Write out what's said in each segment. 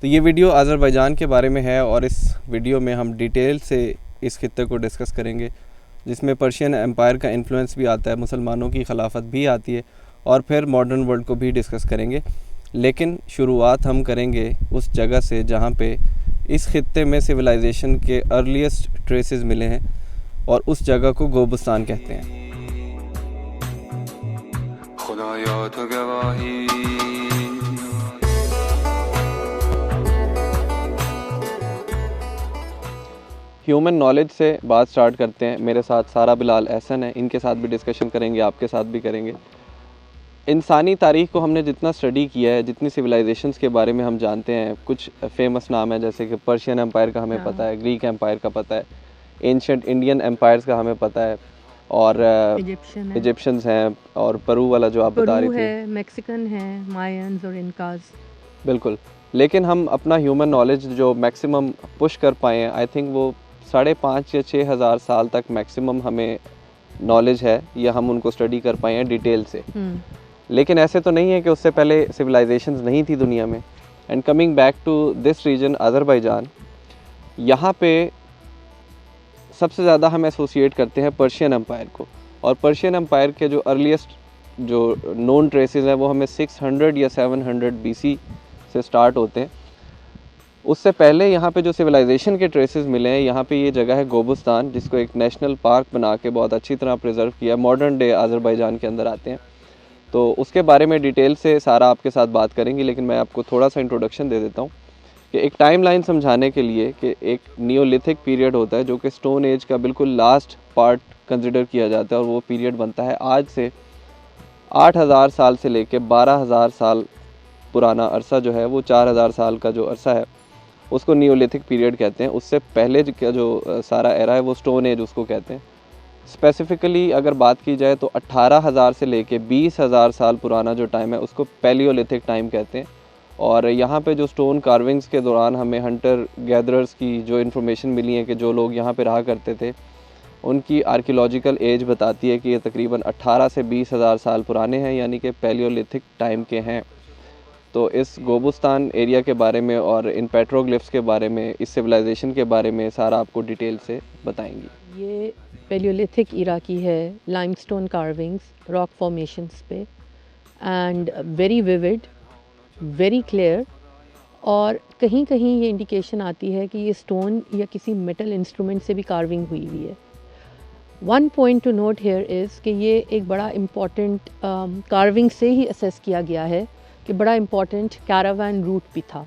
تو یہ ویڈیو آذربائیجان کے بارے میں ہے، اور اس ویڈیو میں ہم ڈیٹیل سے اس خطے کو ڈسکس کریں گے، جس میں پرشین امپائر کا انفلوئنس بھی آتا ہے، مسلمانوں کی خلافت بھی آتی ہے، اور پھر ماڈرن ورلڈ کو بھی ڈسکس کریں گے۔ لیکن شروعات ہم کریں گے اس جگہ سے جہاں پہ اس خطے میں سویلائزیشن کے ارلیسٹ ٹریسز ملے ہیں، اور اس جگہ کو گوبستان کہتے ہیں۔ خدایا تو گواہی۔ ہیومن نالج سے بات سٹارٹ کرتے ہیں۔ میرے ساتھ سارہ بلال احسن ہے، ان کے ساتھ بھی ڈسکشن کریں گے، آپ کے ساتھ بھی کریں گے۔ انسانی تاریخ کو ہم نے جتنا اسٹڈی کیا ہے، جتنی سویلائزیشنس کے بارے میں ہم جانتے ہیں، کچھ فیمس نام ہے جیسے کہ پرشین امپائر کا ہمیں پتہ ہے، گریک امپائر کا پتہ ہے، اینشنٹ انڈین امپائرز کا ہمیں پتہ ہے، اور ایجپشنز ہیں، اور پرو والا جو آپ بتا رہی تھی، میکسیکن ہیں، مائنز اور انکاز۔ بالکل۔ لیکن ہم اپنا ہیومن نالج جو میکسیمم پش کر پائے ہیں، آئی تھنک وہ 5,500 یا 6,000 سال تک میکسیمم ہمیں نالج ہے، یا ہم ان کو اسٹڈی کر پائے ہیں ڈیٹیل سے۔ لیکن ایسے تو نہیں ہے کہ اس سے پہلے سویلائزیشنز نہیں تھی دنیا میں۔ And coming back to this region Azerbaijan, یہاں پہ سب سے زیادہ ہم ایسوسیٹ کرتے ہیں پرشین امپائر کو، اور پرشین امپائر کے جو ارلیسٹ جو نون ٹریسز ہیں وہ ہمیں 600 یا 700 BC سے سٹارٹ ہوتے ہیں۔ اس سے پہلے یہاں پہ جو سویلائزیشن کے ٹریسز ملے ہیں، یہاں پہ یہ جگہ ہے گوبستان، جس کو ایک نیشنل پارک بنا کے بہت اچھی طرح پریزرو کیا، ماڈرن ڈے آذربائیجان کے اندر آتے ہیں۔ تو اس کے بارے میں ڈیٹیل سے سارا آپ کے ساتھ بات کریں گی، لیکن میں آپ کو تھوڑا سا انٹروڈکشن دے دیتا ہوں کہ ایک ٹائم لائن سمجھانے کے لیے کہ ایک نیولتھک پیریڈ ہوتا ہے جو کہ سٹون ایج کا بالکل لاسٹ پارٹ کنسیڈر کیا جاتا ہے، اور وہ پیریڈ بنتا ہے آج سے 8,000 سال سے لے کے 12,000 سال پرانا عرصہ جو ہے، وہ 4,000 سال کا جو عرصہ ہے اس کو نیولتھک پیریڈ کہتے ہیں۔ اس سے پہلے کا جو سارا ایرا ہے وہ سٹون ایج اس کو کہتے ہیں۔ اسپیسیفکلی اگر بات کی جائے تو 18,000 سے لے کے 20,000 سال پرانا جو ٹائم ہے اس کو پیلیولتھک ٹائم کہتے ہیں۔ اور یہاں پہ جو سٹون کارونگز کے دوران ہمیں ہنٹر گیدررز کی جو انفارمیشن ملی ہے کہ جو لوگ یہاں پہ رہا کرتے تھے، ان کی آرکیولوجیکل ایج بتاتی ہے کہ یہ تقریباً 18 سے 20,000 سال پرانے ہیں، یعنی کہ پیلیولتھک ٹائم کے ہیں۔ تو اس گوبستان ایریا کے بارے میں اور ان پیٹروگلفس کے بارے میں، اس سویلائزیشن کے بارے میں سارا آپ کو ڈیٹیل سے بتائیں گی۔ یہ پیلیولتھک ایرا کی ہے، limestone carvings rock formations پہ، and very vivid, very clear, اور کہیں کہیں یہ انڈیکیشن آتی ہے کہ یہ سٹون یا کسی میٹل انسٹرومنٹ سے بھی کارونگ ہوئی ہوئی ہے۔ One point to note here is کہ یہ ایک بڑا امپورٹنٹ کارونگ سے ہی اسیس کیا گیا ہے کہ بڑا امپورٹنٹ کیراوین روٹ بھی تھا،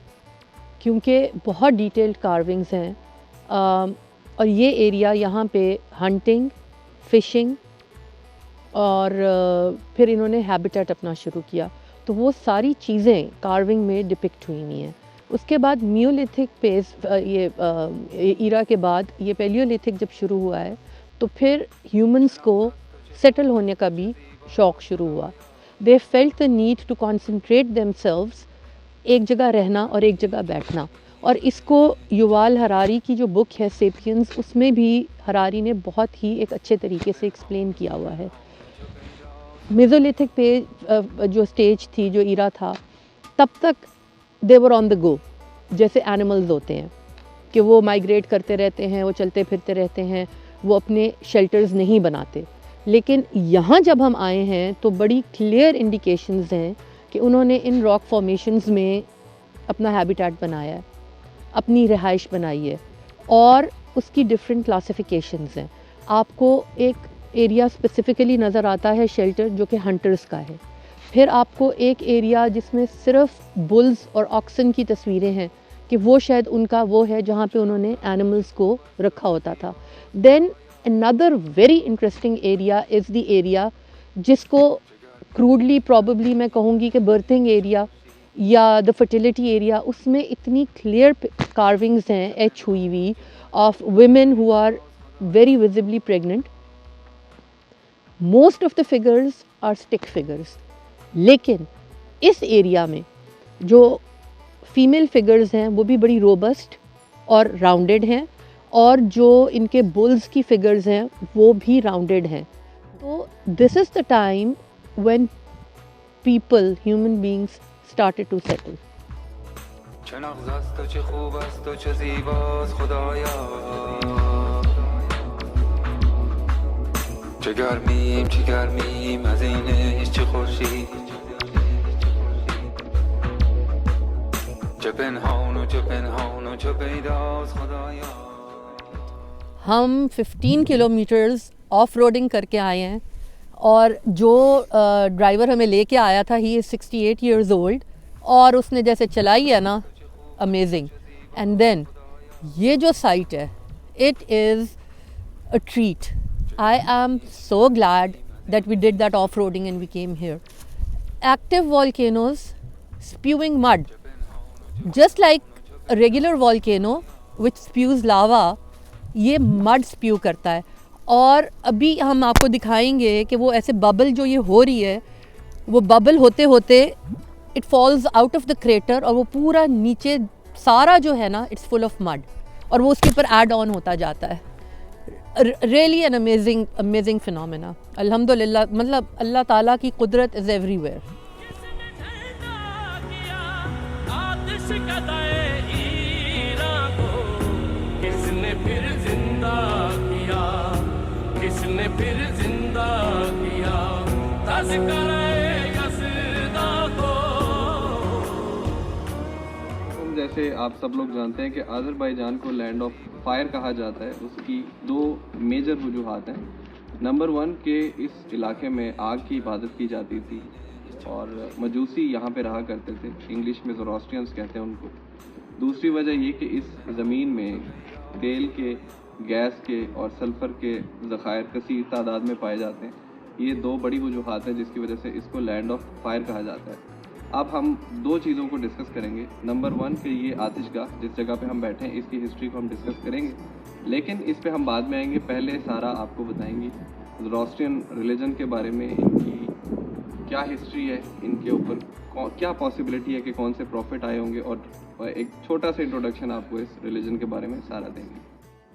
کیونکہ بہت ڈیٹیلڈ کارونگز ہیں، اور یہ ایریا یہاں پہ ہنٹنگ، فشنگ، اور پھر انہوں نے ہیبیٹیٹ اپنا شروع کیا، تو وہ ساری چیزیں کارونگ میں ڈپکٹ ہوئی ہوئی ہیں۔ اس کے بعد نیولتھک یہ ایرا کے بعد یہ پیلیولتھک جب شروع ہوا ہے تو پھر ہیومنس کو سیٹل ہونے کا بھی شوق شروع ہوا۔ They felt the need to concentrate themselves, ایک جگہ رہنا اور ایک جگہ بیٹھنا، اور اس کو یووال ہراری کی جو بک ہے سیپینز، اس میں بھی ہراری نے بہت ہی ایک اچھے طریقے سے ایکسپلین کیا ہوا ہے۔ میزولیتھک پہ جو سٹیج تھی، جو ایرا تھا، تب تک دے ور آن دا گو، جیسے اینیملز ہوتے ہیں کہ وہ مائیگریٹ کرتے رہتے ہیں، وہ چلتے پھرتے رہتے ہیں، وہ اپنے شیلٹرز نہیں بناتے۔ لیکن یہاں جب ہم آئے ہیں تو بڑی کلیئر انڈیکیشنز ہیں کہ انہوں نے ان راک فارمیشنز میں اپنا ہیبیٹیٹ بنایا ہے، اپنی رہائش بنائی ہے، اور اس کی ڈفرینٹ کلاسیفیکیشنز ہیں۔ آپ کو ایک ایریا اسپیسیفکلی نظر آتا ہے شیلٹر جو کہ ہنٹرز کا ہے، پھر آپ کو ایک ایریا جس میں صرف بلز اور آکسن کی تصویریں ہیں کہ وہ شاید ان کا وہ ہے جہاں پہ انہوں نے اینیملز کو رکھا ہوتا تھا۔ دین another very interesting area is the area جس کو کروڈلی پروبیبلی میں کہوں گی کہ برتھنگ ایریا یا دا فرٹیلیٹی ایریا، اس میں اتنی کلیئر کارونگز ہیں ایچ ہوئی ہوئی of women who are very visibly pregnant. Most of the figures are stick figures, لیکن اس ایریا میں جو فیمیل فگرز ہیں وہ بھی بڑی روبسٹ اور راؤنڈڈ ہیں، اور جو ان کے بلز کی فگرز ہیں وہ بھی راؤنڈڈ ہیں۔ تو this is the time when people, human beings started to settle. چه نغز است و چه خوب است و چه زیباست خدایا، چه گرمیم از اینش، چه خورشید، چه پنهان و چه پیداست خدایا. ہم 15 کلومیٹرز آف روڈنگ کر کے آئے ہیں، اور جو ڈرائیور ہمیں لے کے آیا تھا ہی از 68 ایئرز اولڈ، اور اس نے جیسے چلائی ہے نا، امیزنگ. اینڈ دین یہ جو سائٹ ہے، it is a treat. I am so glad that we did that off roading and we came here. Active volcanoes spewing mud, just like a regular volcano which spews lava, یہ mid اسپیو کرتا ہے. اور ابھی ہم آپ کو دکھائیں گے کہ وہ ایسے ببل جو یہ ہو رہی ہے، وہ ببل ہوتے ہوتے it falls out of the creator, اور وہ پورا نیچے سارا جو ہے نا اٹس فل آف مڈ، اور وہ اس کے اوپر ایڈ آن ہوتا جاتا ہے. Really an amazing phenomena. الحمد للہ، مطلب اللہ تعالیٰ کی قدرت از ایوری ویئر. جیسے آپ سب لوگ جانتے ہیں کہ آذربائیجان کو لینڈ آف فائر کہا جاتا ہے. اس کی دو میجر وجوہات ہیں. نمبر 1 کہ اس علاقے میں آگ کی عبادت کی جاتی تھی، اور مجوسی یہاں پہ رہا کرتے تھے، انگلش میں زوراسٹریئنس کہتے ہیں ان کو. دوسری وجہ یہ کہ اس زمین میں تیل کے، گیس کے اور سلفر کے ذخائر کثیر تعداد میں پائے جاتے ہیں. یہ دو بڑی وجوہات ہیں جس کی وجہ سے اس کو لینڈ آف فائر کہا جاتا ہے. اب ہم دو چیزوں کو ڈسکس کریں گے. نمبر 1 کہ یہ آتش گاہ جس جگہ پہ ہم بیٹھے ہیں، اس کی ہسٹری کو ہم ڈسکس کریں گے، لیکن اس پہ ہم بعد میں آئیں گے. پہلے سارا آپ کو بتائیں گی زوراسٹرین ریلیجن کے بارے میں، ان کی کیا ہسٹری ہے، ان کے اوپر کیا پاسبلٹی ہے کہ کون سے پروفٹ آئے ہوں گے، اور ایک چھوٹا سا انٹروڈکشن آپ کو اس ریلیجن کے بارے میں سارا دیں گے.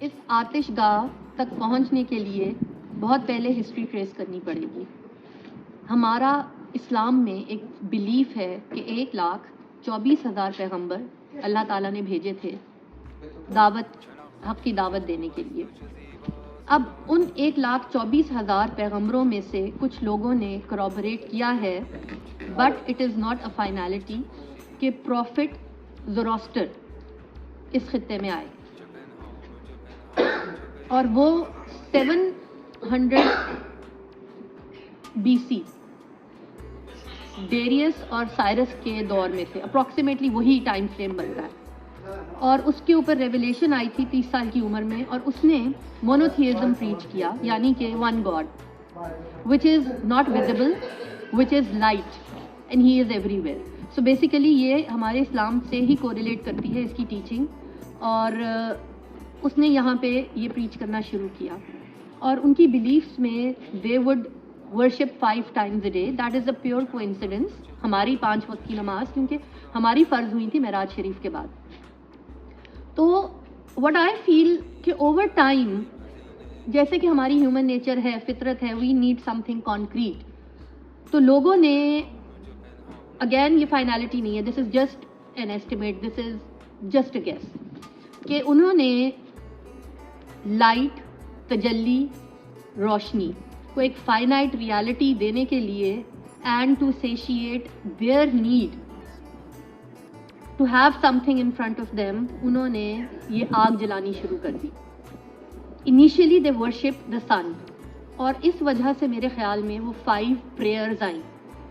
اس آتش گاہ تک پہنچنے کے لیے بہت پہلے ہسٹری ٹریس کرنی پڑے گی. ہمارا اسلام میں ایک بلیف ہے کہ 1,24,000 پیغمبر اللہ تعالیٰ نے بھیجے تھے حق کی دعوت دینے کے لیے. اب ان 1,24,000 پیغمبروں میں سے کچھ لوگوں نے کورابریٹ کیا ہے، but it is not a finality, کہ پروفٹ زوراسٹر اس خطے میں آئے، اور وہ 700 BC ڈیریس اور سائرس کے دور میں تھے. اپروکسیمیٹلی وہی ٹائم فریم بنتا ہے. اور اس کے اوپر ریویلیشن آئی تھی 30 سال کی عمر میں، اور اس نے مونوتھیزم پریچ کیا، یعنی کہ one God which is not visible, which is light, and he is every where. So basically یہ ہمارے اسلام سے ہی کوریلیٹ کرتی ہے اس کی ٹیچنگ، اور اس نے یہاں پہ یہ پریچ کرنا شروع کیا. اور ان کی بلیفس میں they would worship 5 times a day. That is a pure coincidence. ہماری 5 وقت کی نماز کیونکہ ہماری فرض ہوئی تھی معراج شریف کے بعد. تو what I feel کہ over time جیسے کہ ہماری ہیومن نیچر ہے، فطرت ہے، we need something concrete. تو لوگوں نے اگین یہ فائنالٹی نہیں ہے، this is just an estimate, this is just a guess، کہ انہوں نے لائٹ، تجلی، روشنی کو ایک فائنائٹ ریالٹی دینے کے لیے، and to satiate their need to have something in front of them, انہوں نے یہ آگ جلانی شروع کر دی. انیشیلی دے ورشپ دا سن، اور اس وجہ سے میرے خیال میں وہ 5 پریئرز آئیں،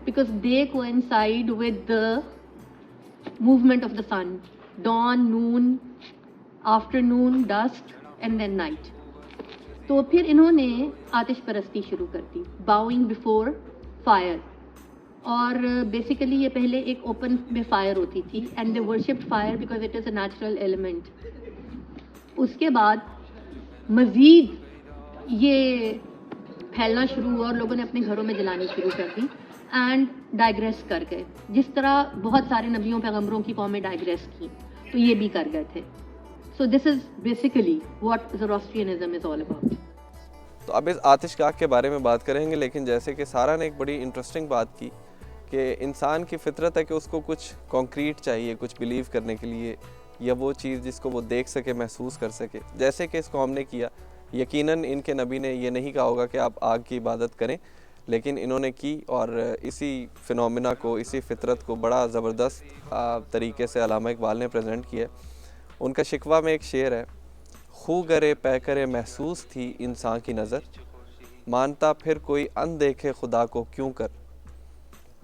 because they coincide with the movement of the sun, dawn, noon, afternoon, dusk and then night. تو پھر انہوں نے آتش پرستی شروع کر دی، باؤنگ بیفور فائر. اور بیسیکلی یہ پہلے ایک اوپن میں فائر ہوتی تھی، and they worship fire because it is a natural element. اس کے بعد مزید یہ پھیلنا شروع ہوا، اور لوگوں نے اپنے گھروں میں جلانی شروع کر دی، اینڈ ڈائگریس کر گئے، جس طرح بہت سارے نبیوں پیغمبروں کی قومیں ڈائگریس کی، تو یہ بھی کر گئے تھے. So this is basically what Zoroastrianism is all about. تو اب اس آتش گاہ کے بارے میں بات کریں گے، لیکن جیسے کہ سارا نے ایک بڑی انٹرسٹنگ بات کی کہ انسان کی فطرت ہے کہ اس کو کچھ کانکریٹ چاہیے کچھ بلیو کرنے کے لیے, یا وہ چیز جس کو وہ دیکھ سکے, محسوس کر سکے, جیسے کہ اس قوم نے کیا. یقیناً ان کے نبی نے یہ نہیں کہا ہوگا کہ آپ آگ کی عبادت کریں, لیکن انہوں نے کی, اور اسی فنومینا کو, اسی فطرت کو بڑا زبردست طریقے سے علامہ اقبال نے پریزنٹ کیا. ان کا شکوہ میں ایک شعر ہے, خو گرے پے کرے محسوس تھی انسان کی نظر, مانتا پھر کوئی ان دیکھے خدا کو کیوں کر.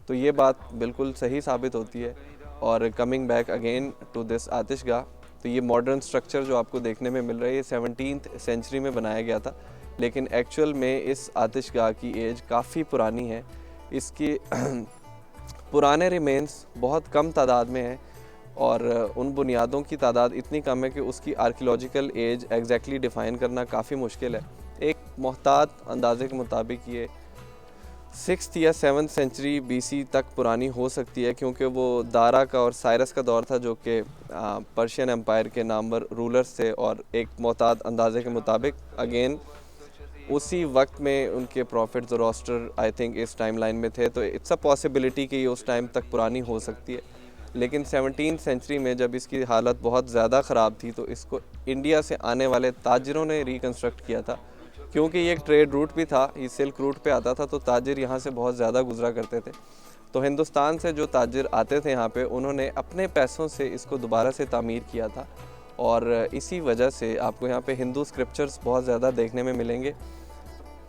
تو یہ بات بالکل صحیح ثابت ہوتی ہے. اور coming back again to this آتش گاہ, تو یہ ماڈرن سٹرکچر جو آپ کو دیکھنے میں مل رہا ہے, یہ 17th سینچری میں بنایا گیا تھا, لیکن ایکچول میں اس آتش گاہ کی ایج کافی پرانی ہے. اس کی پرانے ریمینز بہت کم تعداد میں ہیں, اور ان بنیادوں کی تعداد اتنی کم ہے کہ اس کی آرکیولوجیکل ایج ایگزیکٹلی ڈیفائن کرنا کافی مشکل ہے. ایک محتاط اندازے کے مطابق یہ 6th یا 7th سینچری BC تک پرانی ہو سکتی ہے, کیونکہ وہ دارا کا اور سائرس کا دور تھا, جو کہ پرشین امپائر کے نامور رولرز تھے, اور ایک محتاط اندازے کے مطابق اگین اسی وقت میں ان کے پروفٹ زوروسٹر آئی تھنک اس ٹائم لائن میں تھے, تو اٹس اے پاسبلٹی کہ یہ اس ٹائم تک پرانی ہو سکتی ہے. لیکن 17th سینچری میں جب اس کی حالت بہت زیادہ خراب تھی, تو اس کو انڈیا سے آنے والے تاجروں نے ریکنسٹرکٹ کیا تھا, کیونکہ یہ ایک ٹریڈ روٹ بھی تھا, یہ سلک روٹ پہ آتا تھا, تو تاجر یہاں سے بہت زیادہ گزرا کرتے تھے. تو ہندوستان سے جو تاجر آتے تھے یہاں پہ, انہوں نے اپنے پیسوں سے اس کو دوبارہ سے تعمیر کیا تھا, اور اسی وجہ سے آپ کو یہاں پہ ہندو اسکرپچرز بہت زیادہ دیکھنے میں ملیں گے,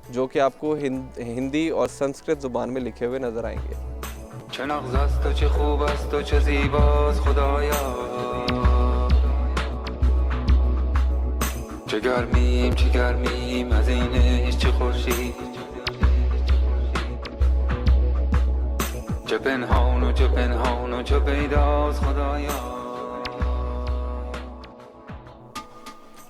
جو کہ آپ کو ہندی اور سنسکرت زبان میں لکھے ہوئے نظر آئیں گے. چه نغز است و چه خوب است و چه زیباست خدایا, چه گرمیم از این عشق چه خورشید, چه پنهان و چه پیداست خدایا.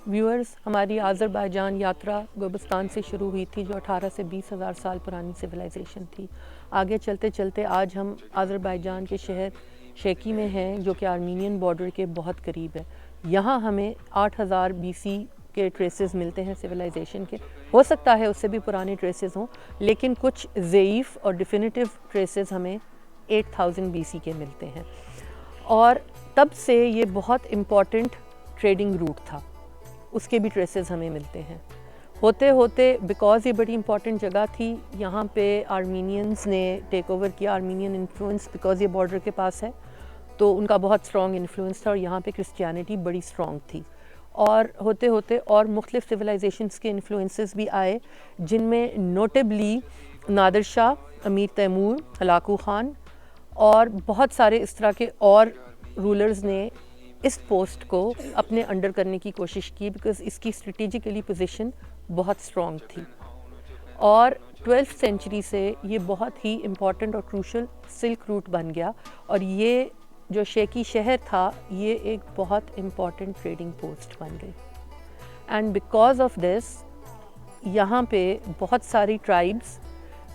ویورز, ہماری آذربائیجان یاترا گوربستان سے شروع ہوئی تھی, جو 18 سے 20 ہزار سال پرانی سویلائزیشن تھی. آگے چلتے چلتے آج ہم آذربائیجان کے شہر شیکی میں ہیں, جو کہ آرمینین بارڈر کے بہت قریب ہے. یہاں ہمیں 8000 BC کے ٹریسز ملتے ہیں سویلائزیشن کے. ہو سکتا ہے اس سے بھی پرانے ٹریسز ہوں, لیکن کچھ ضعیف اور ڈیفینیٹیو ٹریسز ہمیں 8000 BC کے ملتے ہیں. اور تب سے یہ بہت امپورٹنٹ ٹریڈنگ روٹ تھا, اس کے بھی ٹریسز ہمیں ملتے ہیں. ہوتے ہوتے بیکاز یہ بڑی امپورٹنٹ جگہ تھی, یہاں پہ آرمینینز نے ٹیک اوور کیا. آرمینین انفلوئنس, بیکاز یہ بارڈر کے پاس ہے, تو ان کا بہت اسٹرانگ انفلوئنس تھا, اور یہاں پہ کرسچینٹی بڑی اسٹرانگ تھی. اور ہوتے ہوتے اور مختلف سویلائزیشنس کے انفلوئنسز بھی آئے, جن میں نوٹیبلی نادر شاہ, امیر تیمور, ہلاکو خان, اور بہت سارے اس طرح کے اور رولرز نے اس پوسٹ کو اپنے انڈر کرنے کی کوشش کی, بیکاز اس کی اسٹریٹجیکلی پوزیشن بہت اسٹرانگ تھی. اور 12th سینچری سے یہ بہت ہی امپورٹنٹ اور کروشل سلک روٹ بن گیا, اور یہ جو شیکی شہر تھا, یہ ایک بہت امپورٹنٹ ٹریڈنگ پوسٹ بن گئی. اینڈ بیکاز آف دس یہاں پہ بہت ساری ٹرائبس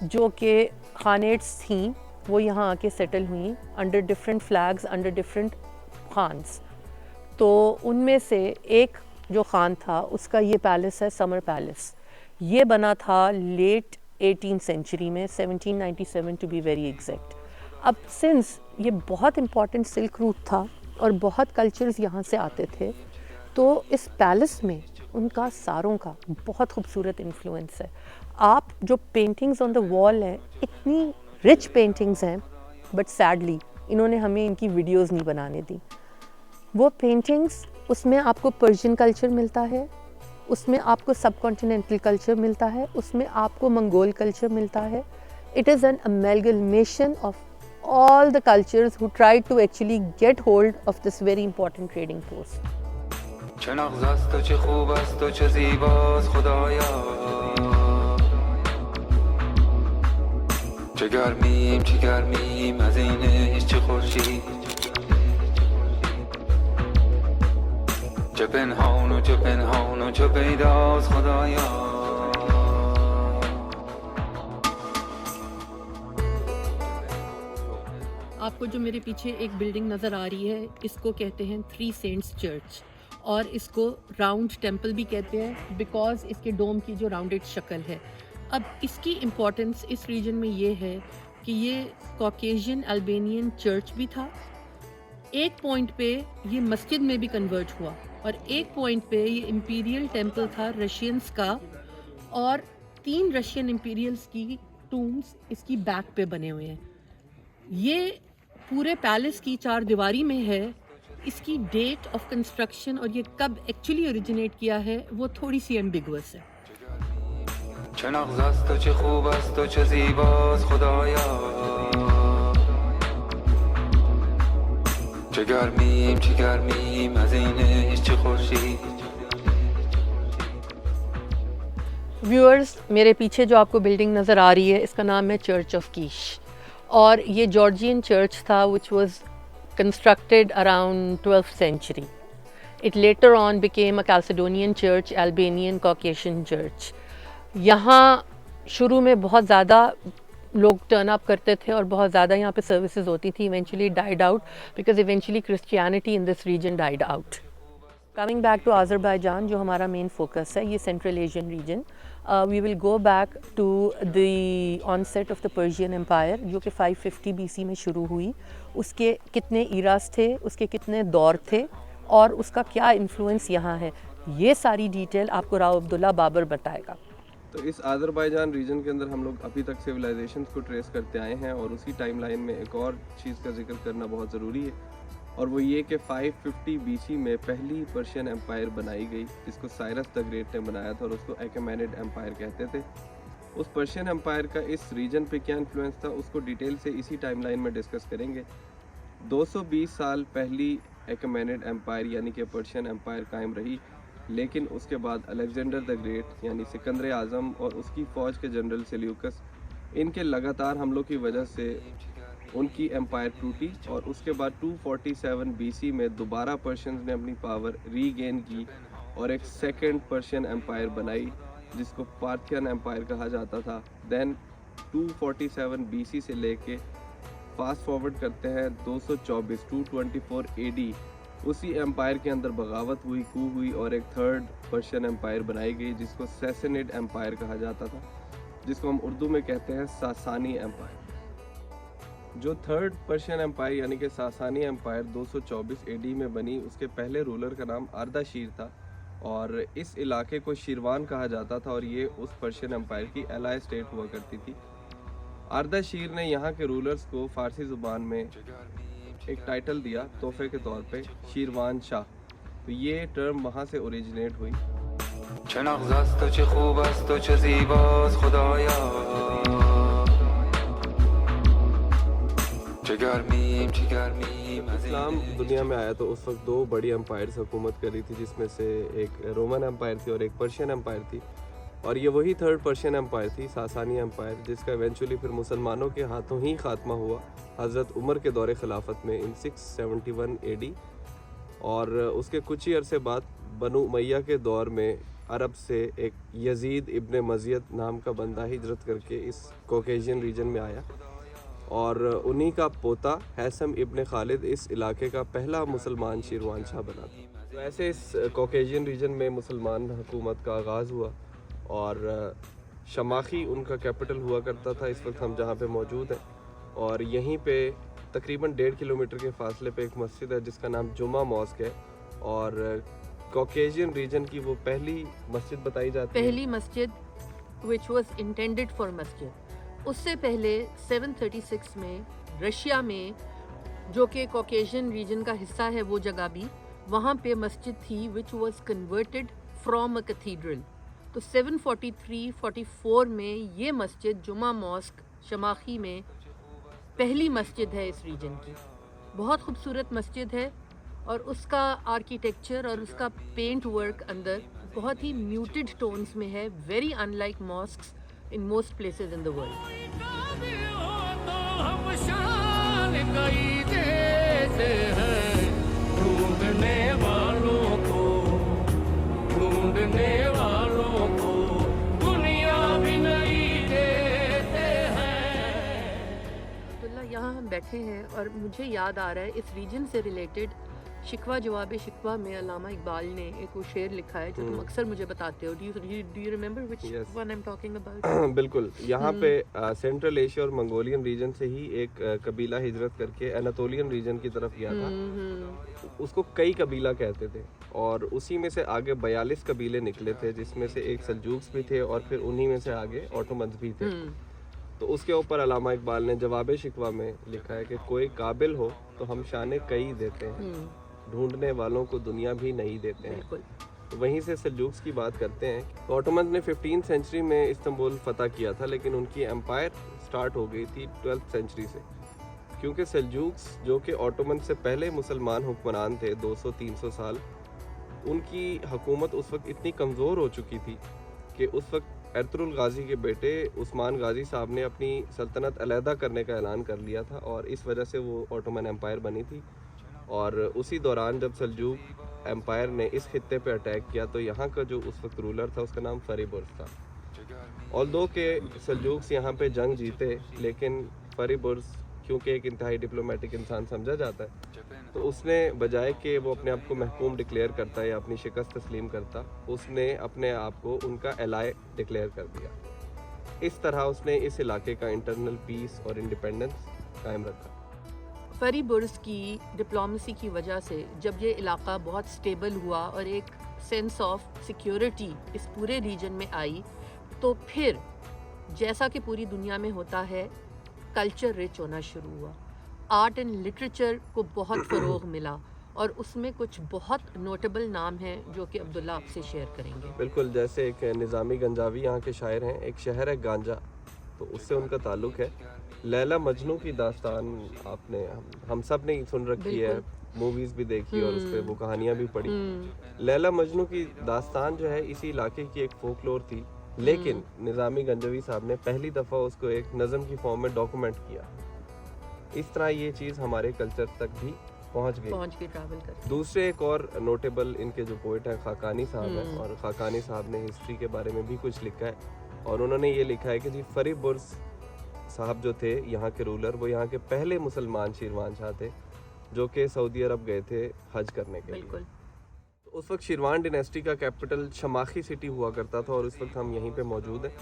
جو کہ خانیٹس تھیں, وہ یہاں آ کے سیٹل ہوئیں under different flags, under different Khans. تو ان میں سے ایک جو خان تھا, اس کا یہ پیلس ہے سمر پیلس. یہ بنا تھا لیٹ 18th سینچری میں, 1797 ٹو بی ویری ایگزیکٹ. اب سنس یہ بہت امپورٹنٹ سلک روٹ تھا اور بہت کلچرز یہاں سے آتے تھے, تو اس پیلس میں ان کا ساروں کا بہت خوبصورت انفلوئنس ہے. آپ جو پینٹنگز آن دا وال ہیں, اتنی رچ پینٹنگز ہیں, بٹ سیڈلی انہوں نے ہمیں ان کی ویڈیوز نہیں بنانے دی. وہ پینٹنگز, اس میں آپ کو پرشین کلچر ملتا ہے, اس میں آپ کو سب کانٹیننٹل کلچر ملتا ہے, اس میں آپ کو منگول کلچر ملتا ہے. It is an amalgamation of all the cultures who tried to actually get hold of this very important trading post. چه نغز است و چه خوب است و چه زیباست خدایا, چه گرمیم از این عشق چه خورشید, چه پنهان و چه پیداست خدایا. آپ کو جو میرے پیچھے ایک بلڈنگ نظر آ رہی ہے, اس کو کہتے ہیں 3 سینٹس چرچ, اور اس کو راؤنڈ ٹیمپل بھی کہتے ہیں, بیکاز اس کے ڈوم کی جو راؤنڈڈ شکل ہے. اب اس کی امپورٹنس اس ریجن میں یہ ہے کہ یہ کوکیشین البینین چرچ بھی تھا. ایک پوائنٹ پہ یہ مسجد میں بھی کنورٹ ہوا اور ایک پوائنٹ پہ یہ امپیریل ٹیمپل تھا رشینز کا, اور 3 رشین امپیریلز کی ٹومز اس کی بیک پہ بنے ہوئے ہیں. یہ پورے پیلس کی 4 دیواری میں ہے. اس کی ڈیٹ آف کنسٹرکشن اور یہ کب ایکچولی اوریجنیٹ کیا ہے وہ تھوڑی سی ایمبیگوس ہے. چه نغز است و چه خوب است و چه زیباست خدایا, چه گرمیم از اینش چه خورشید. ویورز, میرے پیچھے جو آپ کو بلڈنگ نظر آ رہی ہے اس کا نام ہے چرچ آف کیش, اور یہ جارجین چرچ تھا which was constructed around 12th century. It later on became a Chalcedonian church, Albanian Caucasian church. یہاں شروع میں بہت زیادہ لوگ ٹرن اپ کرتے تھے اور بہت زیادہ یہاں پہ سروسز ہوتی تھی. Eventually died out because eventually Christianity in this region died out. Coming back to Azerbaijan جو ہمارا مین فوکس ہے, یہ central Asian region. We will go back to the onset of the Persian empire جو کہ 550 BC میں شروع ہوئی. اس کے کتنے ایراز تھے, اس کے کتنے دور تھے, اور اس کا کیا انفلوئنس یہاں ہے, یہ ساری ڈیٹیل آپ کو راؤ عبداللہ بابر بتائے گا. تو اس آذربائیجان ریجن کے اندر ہم لوگ ابھی تک سویلائزیشنز کو ٹریس کرتے آئے ہیں, اور اسی ٹائم لائن میں ایک اور چیز کا ذکر کرنا بہت ضروری ہے, اور وہ یہ کہ 550 BC میں پہلی پرشین امپائر بنائی گئی جس کو سائرس دا گریٹ نے بنایا تھا, اور اس کو ایکمینڈ امپائر کہتے تھے. اس پرشین امپائر کا اس ریجن پہ کیا انفلوئنس تھا اس کو ڈیٹیل سے اسی ٹائم لائن میں ڈسکس کریں گے. 220 سال پہلی ایکمینڈ امپائر یعنی کہ پرشین امپائر قائم رہی, لیکن اس کے بعد الیگزینڈر دا گریٹ یعنی سکندر اعظم اور اس کی فوج کے جنرل سیلیوکس, ان کے لگاتار حملوں کی وجہ سے ان کی امپائر ٹوٹی, اور اس کے بعد 247 BC میں دوبارہ پرشینز نے اپنی پاور ری گین کی اور ایک سیکنڈ پرشین امپائر بنائی جس کو پارتھین امپائر کہا جاتا تھا. دین 247 BC سے لے کے فاسٹ فارورڈ کرتے ہیں 224 AD, اسی امپائر کے اندر بغاوت ہوئی, کو ہوئی, اور ایک تھرڈ پرشین امپائر بنائی گئی جس کو سیسنڈ امپائر کہا جاتا تھا, جس کو ہم اردو میں کہتے ہیں ساسانی امپائر. جو تھرڈ پرشین امپائر یعنی کہ ساسانی امپائر 224 AD میں بنی, اس کے پہلے رولر کا نام ارداشیر تھا, اور اس علاقے کو شیروان کہا جاتا تھا, اور یہ اس پرشین امپائر کی ایلائی اسٹیٹ ہوا کرتی تھی. ارداشیر نے یہاں کے رولرز کو فارسی زبان میں ایک ٹائٹل دیا تحفے کے طور پہ, شیروان شاہ. تو یہ ٹرم وہاں سے اوریجنیٹ ہوئی. چه نغز است و چه خوب است و چه زیباست خدایا, چه گرمیم از اسلام دنیا میں آیا تو اس وقت 2 بڑی امپائرز حکومت کر رہی تھی, جس میں سے ایک رومن امپائر تھی اور ایک پرشین امپائر تھی, اور یہ وہی تھرڈ پرشین امپائر تھی ساسانی امپائر, جس کا ایونچولی پھر مسلمانوں کے ہاتھوں ہی خاتمہ ہوا حضرت عمر کے دور خلافت میں ان 671 AD. اور اس کے کچھ ہی عرصے بعد بنو امیہ کے دور میں عرب سے ایک یزید ابن مزید نام کا بندہ ہجرت کر کے اس کوکیشین ریجن میں آیا, اور انہی کا پوتا حیثم ابن خالد اس علاقے کا پہلا مسلمان شیروان شاہ بنا. تو ایسے اس کوکیشین ریجن میں مسلمان حکومت کا آغاز ہوا, اور شماخی ان کا کیپٹل ہوا کرتا تھا اس وقت ہم جہاں پہ موجود ہیں, اور یہیں پہ تقریباً 1.5 کلومیٹر کے فاصلے پہ ایک مسجد ہے جس کا نام جمعہ ماسک ہے, اور کوکیشین ریجن کی وہ پہلی مسجد بتائی جاتی ہے. پہلی مسجد which was intended for مسجد. اس سے پہلے 736 میں رشیا میں جو کہ کوکیشین ریجن کا حصہ ہے وہ جگہ بھی, وہاں پہ مسجد تھی which was converted from a cathedral. تو 743-44 میں یہ مسجد جمعہ ماسک شماخی میں پہلی مسجد ہے اس ریجن کی. بہت خوبصورت مسجد ہے, اور اس کا آرکیٹیکچر اور اس کا پینٹ ورک اندر بہت ہی میوٹڈ ٹونز میں ہے, very in like masks in most places in the world. یہاں ہم بیٹھے ہیں اور مجھے یاد آ رہا ہے اس ریجن سے ریلیٹڈ شکوہ جواب شکوہ میں علامہ اقبال نے ایک وہ شعر لکھا ہے جو تم اکثر مجھے بتاتے ہو. Do you remember which one I am talking about? بالکل. یہاں پہ سینٹرل ایشیا اور منگولین ریجن سے ہی ایک قبیلہ ہجرت کر کے اناتولین ریجن کی طرف گیا تھا. اس کو کئی قبیلہ کہتے تھے اور اسی میں سے آگے 42 قبیلے نکلے تھے جس میں سے ایک سلجوکس بھی تھے اور پھر انہی میں سے آگے اوٹومنز بھی تھے. تو اس کے اوپر علامہ اقبال نے جواب شکوہ میں لکھا ہے کہ کوئی قابل ہو تو ہم شان کئی دیتے ہیں, ڈھونڈنے والوں کو دنیا بھی نہیں دیتے ہیں. وہیں سے سلجوکس کی بات کرتے ہیں. اوٹومنز نے 15 سینچری میں استنبول فتح کیا تھا لیکن ان کی امپائر سٹارٹ ہو گئی تھی 12 سینچری سے, کیونکہ سلجوکس جو کہ اوٹومن سے پہلے مسلمان حکمران تھے 200-300 سال, ان کی حکومت اس وقت اتنی کمزور ہو چکی تھی کہ اس وقت ارطغرل غازی کے بیٹے عثمان غازی صاحب نے اپنی سلطنت علیحدہ کرنے کا اعلان کر لیا تھا اور اس وجہ سے وہ اوٹومن امپائر بنی تھی. اور اسی دوران جب سلجوک امپائر نے اس خطے پہ اٹیک کیا تو یہاں کا جو اس وقت رولر تھا اس کا نام فریبرز تھا. آلدو کہ سلجوکس یہاں پہ جنگ جیتے لیکن فریبرز کیونکہ ایک انتہائی ڈپلومیٹک انسان سمجھا جاتا ہے تو اس نے بجائے کہ وہ اپنے آپ کو محکوم ڈکلیئر کرتا یا اپنی شکست تسلیم کرتا, اس نے اپنے آپ کو ان کا الائے ڈکلیئر کر دیا. اس طرح اس نے اس علاقے کا انٹرنل پیس اور انڈیپینڈنس قائم رکھا. فریبرز کی ڈپلومیسی کی وجہ سے جب یہ علاقہ بہت سٹیبل ہوا اور ایک سینس آف سیکیورٹی اس پورے ریجن میں آئی تو پھر جیسا کہ پوری دنیا میں ہوتا ہے کلچر رچ ہونا شروع ہوا. آرٹ اینڈ لٹریچر کو بہت فروغ ملا اور اس میں کچھ بہت نوٹیبل نام ہیں جو کہ عبداللہ آپ سے شیئر کریں گے. بالکل, جیسے ایک نظامی گنجاوی یہاں کے شاعر ہیں, ایک شہر ہے گانجا تو اس سے ان کا تعلق ہے. لیلا مجنو کی داستان آپ نے ہم سب نے سن رکھی ہے, موویز بھی دیکھی اور اس پہ وہ کہانیاں بھی پڑھی. لیلا مجنو کی داستان جو ہے اسی علاقے کی ایک فولکلور تھی لیکن نظامی گنجاوی صاحب نے پہلی دفعہ اس کو ایک نظم کی فارم میں ڈاکومنٹ کیا. اس طرح یہ چیز ہمارے کلچر تک بھی پہنچ گئی ٹریول کر. دوسرے ایک اور نوٹیبل ان کے جو پوئٹ ہیں خاقانی صاحب ہیں, اور خاقانی صاحب نے ہسٹری کے بارے میں بھی کچھ لکھا ہے اور انہوں نے یہ لکھا ہے کہ جی فریبرز صاحب جو تھے یہاں کے رولر, وہ یہاں کے پہلے مسلمان شیروان شاہ تھے جو کہ سعودی عرب گئے تھے حج کرنے کے لیے. اس وقت شیروان ڈیناسٹی کا کیپٹل شماخی سٹی ہوا کرتا تھا اور اس وقت ہم یہیں پہ موجود ہیں.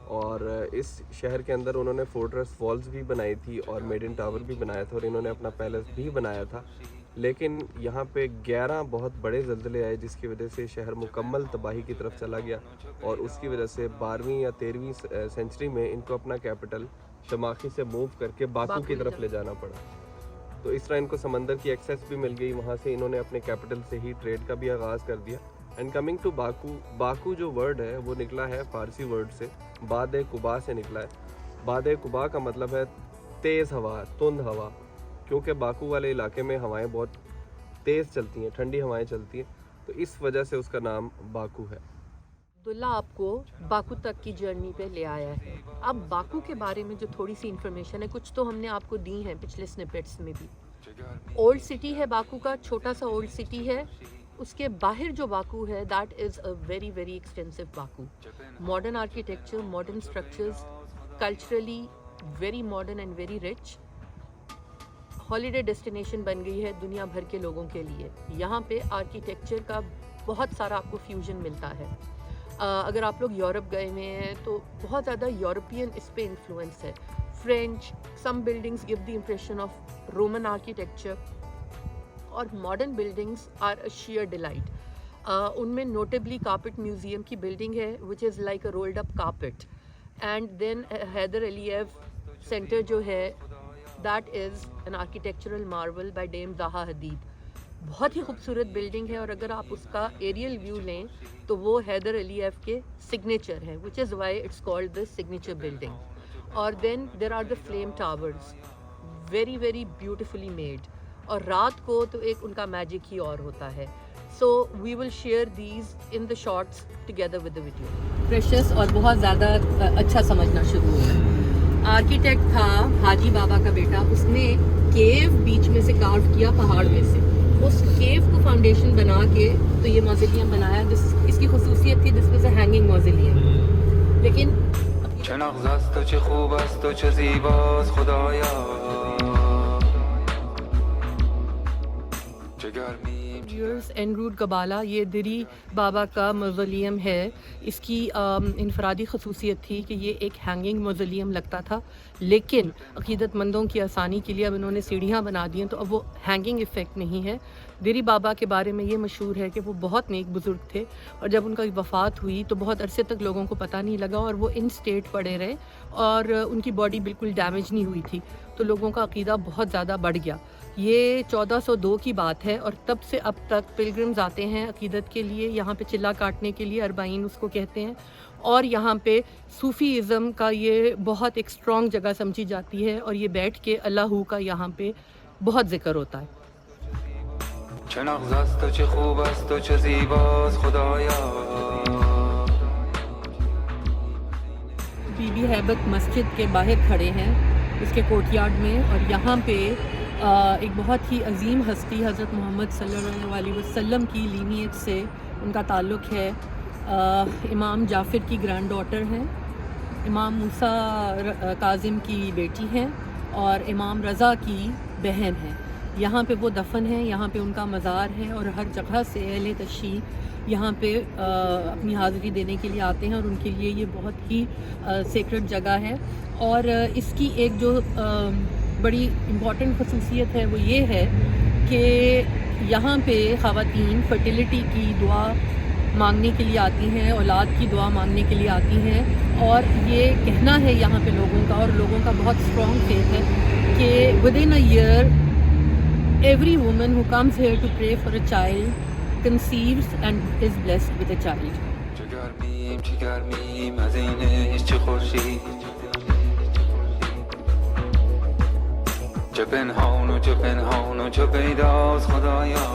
اور اس شہر کے اندر انہوں نے فورٹریس والز بھی بنائی تھی اور میڈن ٹاور بھی بنایا تھا اور انہوں نے اپنا پیلس بھی بنایا تھا. لیکن یہاں پہ 11 بہت بڑے زلزلے آئے جس کی وجہ سے شہر مکمل تباہی کی طرف چلا گیا اور اس کی وجہ سے 12ویں یا 13ویں سینچری میں ان کو اپنا کیپٹل شماخی سے موو کر کے باکو کی طرف لے جانا پڑا. تو اس طرح ان کو سمندر کی ایکسیس بھی مل گئی, وہاں سے انہوں نے اپنے کیپٹل سے ہی ٹریڈ کا بھی آغاز کر دیا. And coming to Baku, Baku جو ورڈ ہے وہ نکلا ہے فارسی ورڈ سے, باد قبا سے نکلا ہے. باد قبا کا مطلب ہے تیز ہوا, تند ہوا, کیونکہ باکو والے علاقے میں ہوائیں بہت تیز چلتی ہیں, ٹھنڈی ہوائیں چلتی ہیں, تو اس وجہ سے اس کا نام باکو ہے. عبداللہ آپ کو باکو تک کی جرنی پہ لے آیا ہے. اب باکو کے بارے میں جو تھوڑی سی انفارمیشن ہے, کچھ تو ہم نے آپ کو دی ہیں پچھلے سنپٹس میں بھی. اولڈ سٹی ہے باکو کا, چھوٹا سا اولڈ سٹی ہے. اس کے باہر جو باکو ہے that is a very very extensive Baku. Modern architecture, modern structures, culturally very modern and very rich. Holiday destination بن گئی ہے دنیا بھر کے لوگوں کے لیے. یہاں پہ آرکیٹیکچر کا بہت سارا آپ کو فیوژن ملتا ہے. اگر آپ لوگ یورپ گئے ہوئے ہیں تو بہت زیادہ یورپین اس پہ انفلوئنس ہے. French, some buildings give the impression of Roman architecture, اور modern buildings are a sheer delight. ان میں نوٹیبلی کارپٹ میوزیم کی بلڈنگ ہے which is like a rolled up carpet. And then Heydar Aliyev centre جو ہے that is an architectural marvel by Dame Zaha Hadid. بہت ہی خوبصورت building ہے اور اگر آپ اس کا ایریل ویو لیں تو وہ حیدر علییو کے سگنیچر ہے which is why it's called the signature building. اور then there are the flame towers, very very beautifully made, اور رات کو تو ایک ان کا میجک ہی اور ہوتا ہے. So we will share these in the shorts together with the video. Precious اور بہت زیادہ اچھا سمجھنا شروع ہوا. آرکیٹیکٹ تھا حاجی بابا کا بیٹا, اس نے کیو بیچ میں سے کارو کیا پہاڑ میں سے, اس کیو کو فاؤنڈیشن بنا کے تو یہ موزیلیم بنایا. اس کی خصوصیت تھی دس واز اے ہینگنگ موزیلیم. لیکن چه نغز است و چه خوب است و چه زیباست خدایا چه گرمی چیمبرز این روڈ گبالا یہ دری بابا کا موزولیم ہے. اس کی انفرادی خصوصیت تھی کہ یہ ایک ہینگنگ موزولیم لگتا تھا, لیکن عقیدت مندوں کی آسانی کے لیے اب انہوں نے سیڑھیاں بنا دی ہیں تو اب وہ ہینگنگ ایفیکٹ نہیں ہے. دری بابا کے بارے میں یہ مشہور ہے کہ وہ بہت نیک بزرگ تھے, اور جب ان کا وفات ہوئی تو بہت عرصے تک لوگوں کو پتہ نہیں لگا, اور وہ ان سٹیٹ پڑے رہے, اور ان کی باڈی بالکل ڈیمیج نہیں ہوئی تھی, تو لوگوں کا عقیدہ بہت زیادہ بڑھ گیا. یہ 1402 کی بات ہے, اور تب سے اب تک پلگرمز آتے ہیں عقیدت کے لیے, یہاں پہ چلا کاٹنے کے لیے, اربعین اس کو کہتے ہیں, اور یہاں پہ صوفی ازم کا یہ بہت ایک اسٹرانگ جگہ سمجھی جاتی ہے, اور یہ بیٹھ کے اللہ کا یہاں پہ بہت ذکر ہوتا ہے. چه نغز است و چه خوب است و چه زیباست خدایا. بی بی ہیبت مسجد کے باہر کھڑے ہیں اس کے کورٹ یارڈ میں, اور یہاں پہ ایک بہت ہی عظیم ہستی حضرت محمد صلی اللہ علیہ وسلم کی لینیج سے ان کا تعلق ہے. امام جعفر کی گرینڈ ڈاٹر ہیں, امام موسیٰ کاظم کی بیٹی ہیں, اور امام رضا کی بہن ہیں. یہاں پہ وہ دفن ہیں, یہاں پہ ان کا مزار ہے, اور ہر جگہ سے اہل تشیع یہاں پہ اپنی حاضری دینے کے لیے آتے ہیں, اور ان کے لیے یہ بہت ہی سیکرڈ جگہ ہے. اور اس کی ایک جو بڑی امپورٹنٹ خصوصیت ہے وہ یہ ہے کہ یہاں پہ خواتین فرٹیلیٹی کی دعا مانگنے کے لیے آتی ہیں, اولاد کی دعا مانگنے کے لیے آتی ہیں, اور یہ کہنا ہے یہاں پہ لوگوں کا, اور لوگوں کا بہت اسٹرانگ فیتھ ہے کہ within a year every woman who comes here to pray for a child conceives and is blessed with a child. چه گرمیم از این عشق چه خورشید, چه پنهان و چه پیداست خدایا.